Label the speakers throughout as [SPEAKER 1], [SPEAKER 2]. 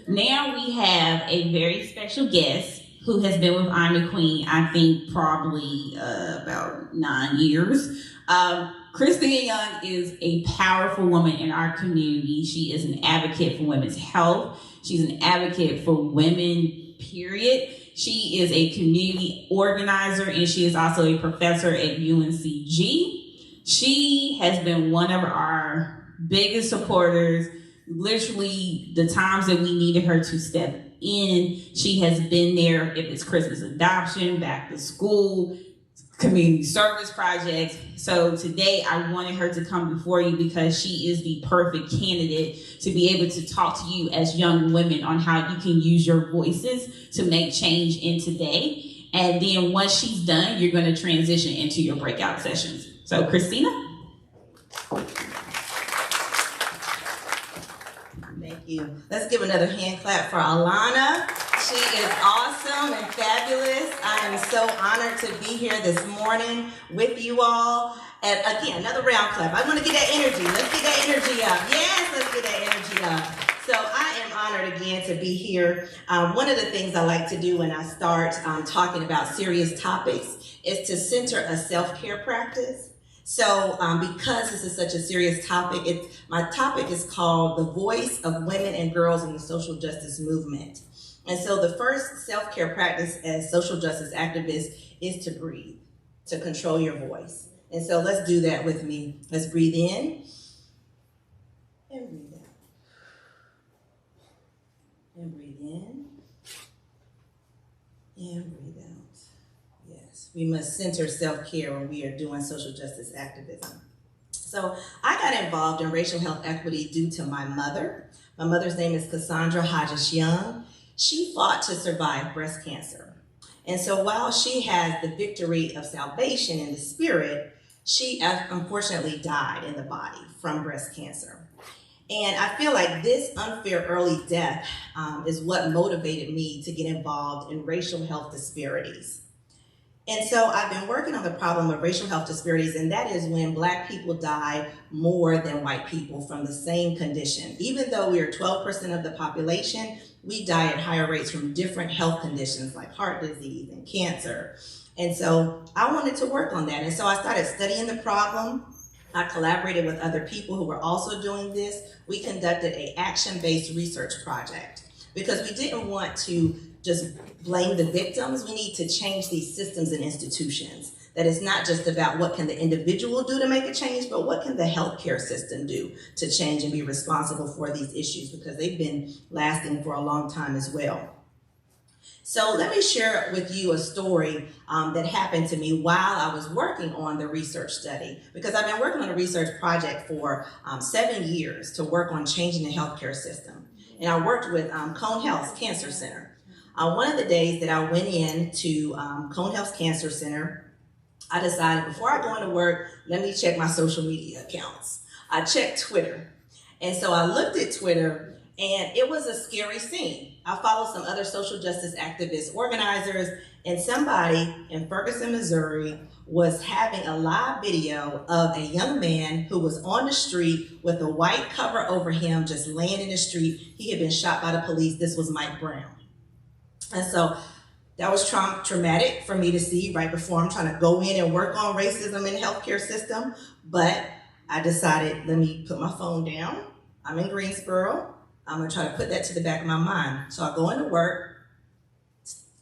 [SPEAKER 1] Now we have a very special guest who has been with I'm the Queen, I think probably about 9 years. Christina Yongue is a powerful woman in our community. She is an advocate for women's health. She's an advocate for women, period. She is a community organizer, and she is also a professor at UNCG. She has been one of our biggest supporters. Literally, the times that we needed her to step in, she has been there. If it's Christmas adoption, back to school, community service projects. So today I wanted her to come before you because she is the perfect candidate to be able to talk to you as young women on how you can use your voices to make change in today. And then once she's done, you're going to transition into your breakout sessions. So Christina?
[SPEAKER 2] Thank you. Let's give another hand clap for Alana. She is awesome and fabulous. I am so honored to be here this morning with you all. And again, another round clap. I want to get that energy. Let's get that energy up. Yes, let's get that energy up. So I am honored again to be here. One of the things I like to do when I start talking about serious topics is to center a self-care practice. So because this is such a serious topic, my topic is called The Voice of Women and Girls in the Social Justice Movement. And so the first self-care practice as social justice activists is to breathe, to control your voice. And so let's do that with me. Let's breathe in and breathe out. And breathe in and breathe out. Yes, we must center self-care when we are doing social justice activism. So I got involved in racial health equity due to my mother. My mother's name is Cassandra Hodges-Young. She fought to survive breast cancer. And so while she has the victory of salvation in the spirit, she unfortunately died in the body from breast cancer. And I feel like this unfair early death is what motivated me to get involved in racial health disparities. And so I've been working on the problem of racial health disparities, and that is when Black people die more than white people from the same condition. Even though we are 12% of the population, we die at higher rates from different health conditions like heart disease and cancer. And so I wanted to work on that. And so I started studying the problem. I collaborated with other people who were also doing this. We conducted an action-based research project because we didn't want to just blame the victims. We need to change these systems and institutions. That it's not just about what can the individual do to make a change, but what can the healthcare system do to change and be responsible for these issues, because they've been lasting for a long time as well. So let me share with you a story that happened to me while I was working on the research study, because I've been working on a research project for 7 years to work on changing the healthcare system. And I worked with Cone Health Cancer Center. One of the days that I went in to Cone Health Cancer Center, I decided before I go into work, let me check my social media accounts. I checked Twitter. And so I looked at Twitter, and it was a scary scene. I followed some other social justice activists, organizers, and somebody in Ferguson, Missouri was having a live video of a young man who was on the street with a white cover over him, just laying in the street. He had been shot by the police. This was Mike Brown. And so that was traumatic for me to see right before I'm trying to go in and work on racism in the healthcare system. But I decided, let me put my phone down. I'm in Greensboro. I'm gonna try to put that to the back of my mind. So I go into work,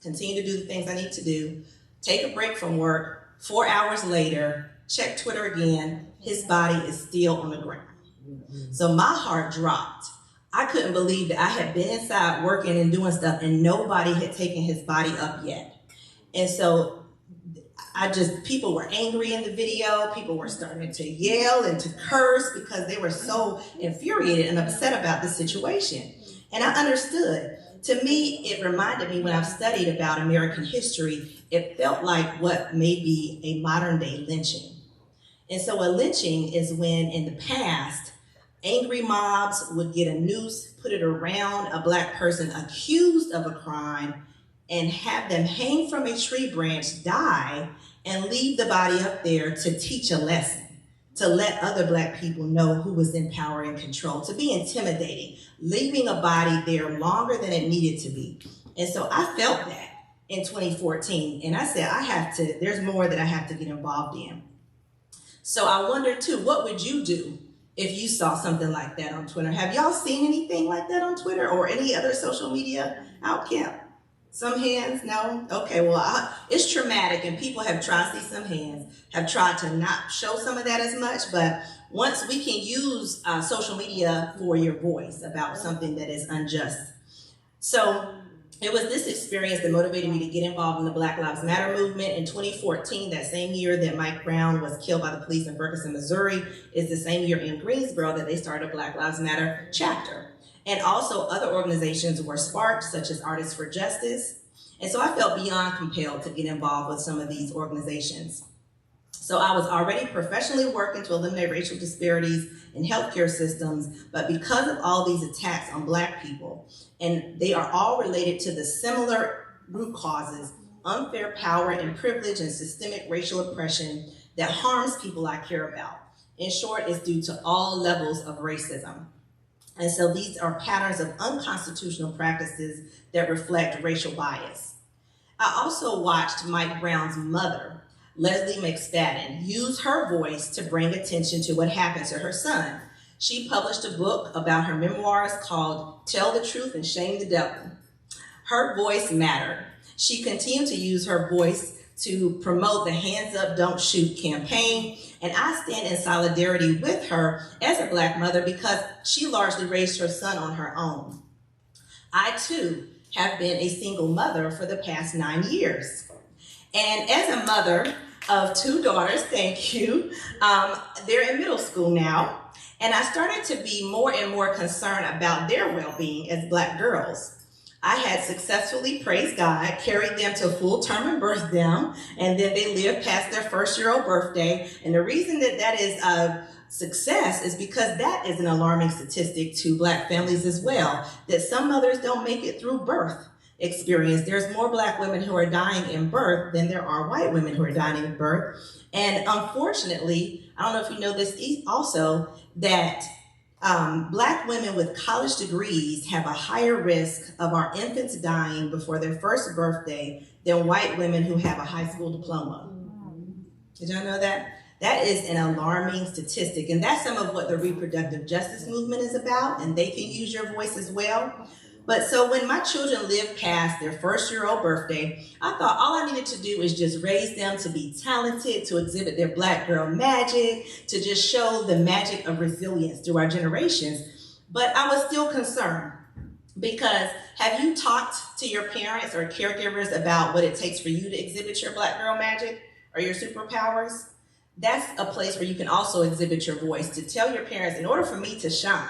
[SPEAKER 2] continue to do the things I need to do, take a break from work. 4 hours later, check Twitter again. His body is still on the ground. So my heart dropped. I couldn't believe that I had been inside working and doing stuff and nobody had taken his body up yet. And so people were angry in the video. People were starting to yell and to curse because they were so infuriated and upset about the situation. And I understood. To me, it reminded me when I've studied about American history, it felt like what may be a modern day lynching. And so a lynching is when in the past, angry mobs would get a noose, put it around a Black person accused of a crime, and have them hang from a tree branch, die, and leave the body up there to teach a lesson, to let other Black people know who was in power and control, to be intimidating, leaving a body there longer than it needed to be. And so I felt that in 2014, and I said, there's more that I have to get involved in. So I wondered too, what would you do if you saw something like that on Twitter? Have y'all seen anything like that on Twitter or any other social media outlet? Some hands, no? Okay, well, it's traumatic, and people have tried to see some hands, have tried to not show some of that as much, but once we can use social media for your voice about something that is unjust. So it was this experience that motivated me to get involved in the Black Lives Matter movement. In 2014, that same year that Mike Brown was killed by the police in Ferguson, Missouri, is the same year in Greensboro that they started a Black Lives Matter chapter. And also other organizations were sparked, such as Artists for Justice. And so I felt beyond compelled to get involved with some of these organizations. So I was already professionally working to eliminate racial disparities in healthcare systems, but because of all these attacks on Black people, and they are all related to the similar root causes, unfair power and privilege and systemic racial oppression that harms people I care about. In short, it's due to all levels of racism. And so these are patterns of unconstitutional practices that reflect racial bias. I also watched Mike Brown's mother, Leslie McSpadden, use her voice to bring attention to what happened to her son. She published a book about her memoirs called Tell the Truth and Shame the Devil. Her voice mattered. She continued to use her voice to promote the Hands Up, Don't Shoot campaign. And I stand in solidarity with her as a Black mother because she largely raised her son on her own. I too have been a single mother for the past 9 years. And as a mother of 2 daughters, thank you, they're in middle school now. And I started to be more and more concerned about their well-being as Black girls. I had successfully, praise God, carried them to full term and birthed them, and then they lived past their first-year-old birthday. And the reason that that is a success is because that is an alarming statistic to Black families as well, that some mothers don't make it through birth experience. There's more Black women who are dying in birth than there are white women who are dying in birth. And unfortunately, I don't know if you know this also, that Black women with college degrees have a higher risk of our infants dying before their first birthday than white women who have a high school diploma. Did y'all know that? That is an alarming statistic, and that's some of what the reproductive justice movement is about, and they can use your voice as well. But so when my children lived past their first-year-old birthday, I thought all I needed to do is just raise them to be talented, to exhibit their Black girl magic, to just show the magic of resilience through our generations. But I was still concerned because have you talked to your parents or caregivers about what it takes for you to exhibit your Black girl magic or your superpowers? That's a place where you can also exhibit your voice, to tell your parents, in order for me to shine,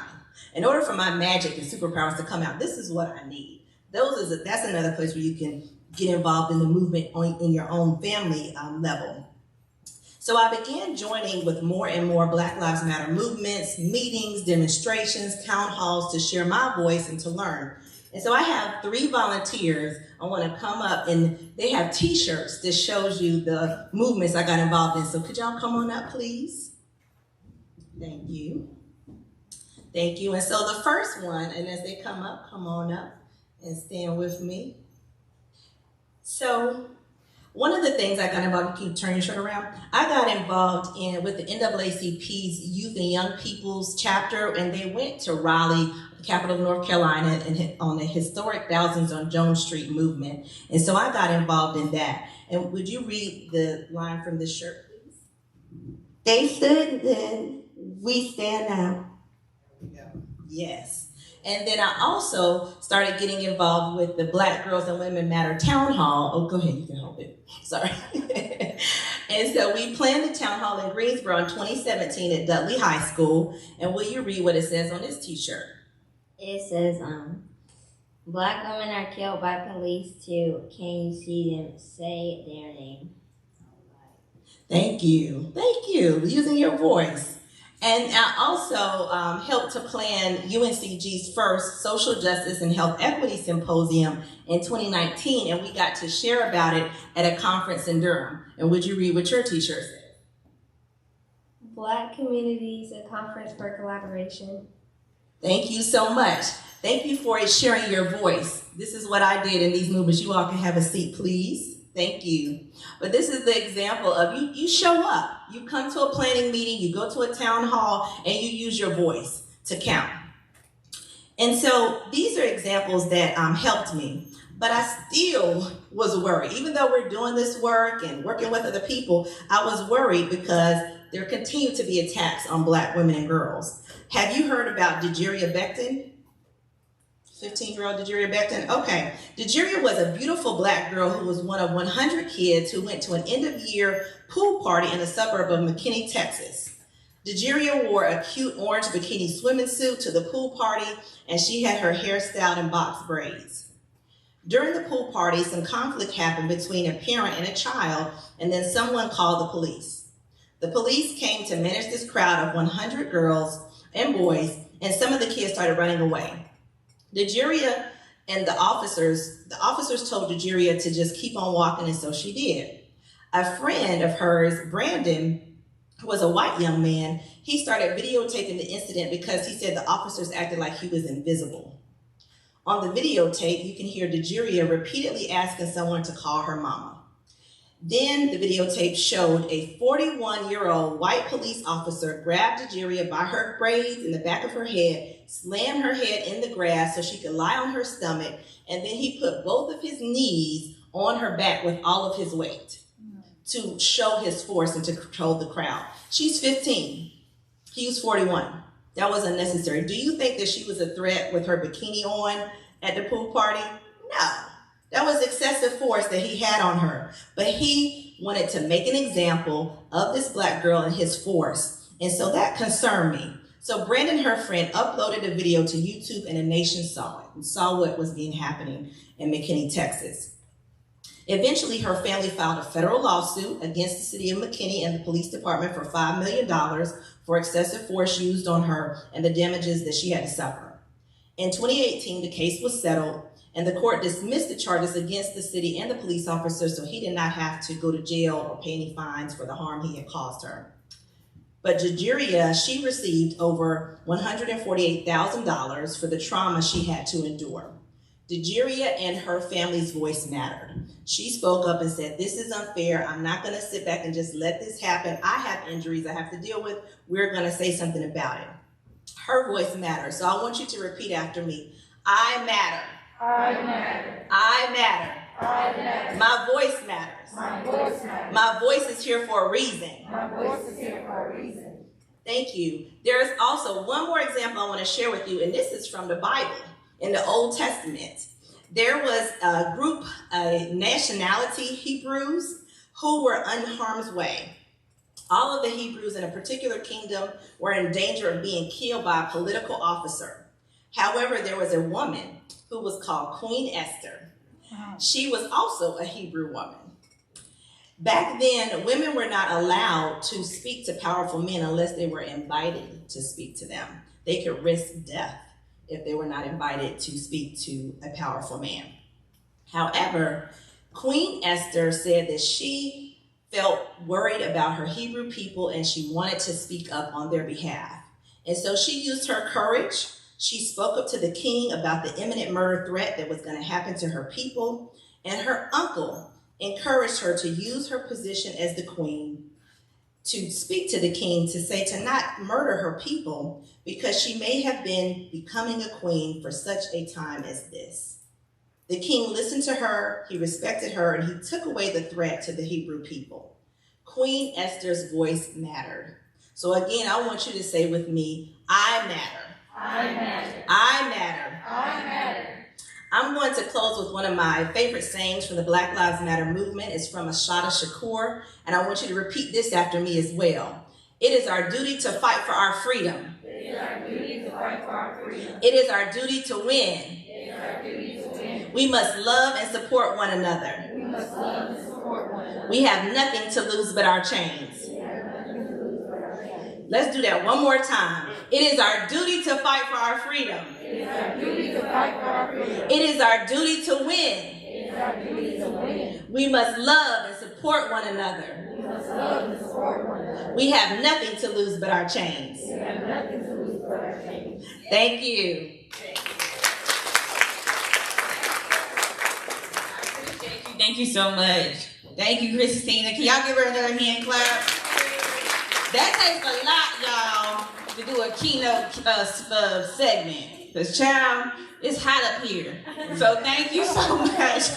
[SPEAKER 2] in order for my magic and superpowers to come out, this is what I need. That's another place where you can get involved in the movement in your own family level. So I began joining with more and more Black Lives Matter movements, meetings, demonstrations, town halls to share my voice and to learn. And so I have 3 volunteers I want to come up, and they have t-shirts that shows you the movements I got involved in. So could y'all come on up, please? Thank you. Thank you. And so the first one, and as they come up, come on up and stand with me. So one of the things I got involved, can you turn your shirt around? I got involved with the NAACP's Youth and Young People's chapter, and they went to Raleigh, the capital of North Carolina, and on the historic Thousands on Jones Street movement. And so I got involved in that. And would you read the line from this shirt, please?
[SPEAKER 3] They stood then, we stand now.
[SPEAKER 2] Yes. And then I also started getting involved with the Black Girls and Women Matter Town Hall. Oh, go ahead, you can hold it. Sorry. And so we planned the town hall in Greensboro in 2017 at Dudley High School. And will you read what it says on this t-shirt?
[SPEAKER 3] It says, Black women are killed by police too. Can you see them? Say their name.
[SPEAKER 2] Thank you. Thank you. Using your voice. And I also helped to plan UNCG's first Social Justice and Health Equity Symposium in 2019, and we got to share about it at a conference in Durham. And would you read what your t-shirt said?
[SPEAKER 4] Black communities, a conference for collaboration.
[SPEAKER 2] Thank you so much. Thank you for sharing your voice. This is what I did in these movements. You all can have a seat, please. Thank you. But this is the example of you show up. You come to a planning meeting, you go to a town hall, and you use your voice to count. And so these are examples that helped me. But I still was worried. Even though we're doing this work and working with other people, I was worried because there continue to be attacks on Black women and girls. Have you heard about Dejiria Becton? 15-year-old Dejiria Becton? Okay. Dejiria was a beautiful Black girl who was one of 100 kids who went to an end-of-year pool party in the suburb of McKinney, Texas. Dejiria wore a cute orange bikini swimming suit to the pool party, and she had her hair styled in box braids. During the pool party, some conflict happened between a parent and a child, and then someone called the police. The police came to manage this crowd of 100 girls and boys, and some of the kids started running away. Dejiria and the officers told Dejiria to just keep on walking, and so she did. A friend of hers, Brandon, who was a white young man, he started videotaping the incident because he said the officers acted like he was invisible. On the videotape, you can hear Dejiria repeatedly asking someone to call her mama. Then the videotape showed a 41-year-old white police officer grab Dejiria by her braids in the back of her head, slam her head in the grass so she could lie on her stomach, and then he put both of his knees on her back with all of his weight to show his force and to control the crowd. She's 15. He was 41. That was unnecessary. Do you think that she was a threat with her bikini on at the pool party? No. That was excessive force that he had on her. But he wanted to make an example of this Black girl and his force. And so that concerned me. So Brandon, her friend, uploaded a video to YouTube, and the nation saw it and saw what was happening in McKinney, Texas. Eventually, her family filed a federal lawsuit against the city of McKinney and the police department for $5 million for excessive force used on her and the damages that she had to suffer. In 2018, the case was settled, and the court dismissed the charges against the city and the police officers, so he did not have to go to jail or pay any fines for the harm he had caused her. But Dejiria, she received over $148,000 for the trauma she had to endure. Dejiria and her family's voice mattered. She spoke up and said, "This is unfair. I'm not going to sit back and just let this happen. I have injuries I have to deal with. We're going to say something about it." Her voice matters. So I want you to repeat after me. I matter.
[SPEAKER 4] I matter.
[SPEAKER 2] I matter.
[SPEAKER 4] I matter.
[SPEAKER 2] My voice matters.
[SPEAKER 4] My voice matters.
[SPEAKER 2] My voice is here for a reason.
[SPEAKER 4] My voice is here for a reason.
[SPEAKER 2] Thank you. There is also one more example I want to share with you, and this is from the Bible. In the Old Testament, there was a group, a nationality, Hebrews, who were in harm's way. All of the Hebrews in a particular kingdom were in danger of being killed by a political officer. However, there was a woman who was called Queen Esther. She was also a Hebrew woman. Back then, women were not allowed to speak to powerful men unless they were invited to speak to them. They could risk death if they were not invited to speak to a powerful man. However, Queen Esther said that she felt worried about her Hebrew people and she wanted to speak up on their behalf. And so she used her courage. She spoke up to the king about the imminent murder threat that was going to happen to her people. And her uncle encouraged her to use her position as the queen to speak to the king, to say to not murder her people because she may have been becoming a queen for such a time as this. The king listened to her, he respected her, and he took away the threat to the Hebrew people. Queen Esther's voice mattered. So again, I want you to say with me, I matter.
[SPEAKER 4] I matter.
[SPEAKER 2] I matter.
[SPEAKER 4] I matter.
[SPEAKER 2] I'm going to close with one of my favorite sayings from the Black Lives Matter movement. It's from Ashada Shakur, and I want you to repeat this after me as well. It is our duty to fight for our freedom.
[SPEAKER 4] It is our duty to fight for our freedom.
[SPEAKER 2] It is our duty to win.
[SPEAKER 4] It is our duty to win.
[SPEAKER 2] We must love and support one another.
[SPEAKER 4] We must love and support one another.
[SPEAKER 2] We have nothing to lose but our chains.
[SPEAKER 4] We have nothing to lose but our chains.
[SPEAKER 2] Let's do that one more time. It is our duty to fight for our freedom.
[SPEAKER 4] It is our duty to fight for our freedom.
[SPEAKER 2] It is our duty to win.
[SPEAKER 4] It is our duty to win.
[SPEAKER 2] We must love and support one another.
[SPEAKER 4] We must love and support one another.
[SPEAKER 2] We have nothing to lose but our chains.
[SPEAKER 4] We have nothing to lose but our chains.
[SPEAKER 2] Thank you.
[SPEAKER 1] Thank you so much. Thank you, Christina. Can y'all give her another hand clap? That takes a lot, y'all, to do a keynote segment. Because, child, it's hot up here. So thank you so much.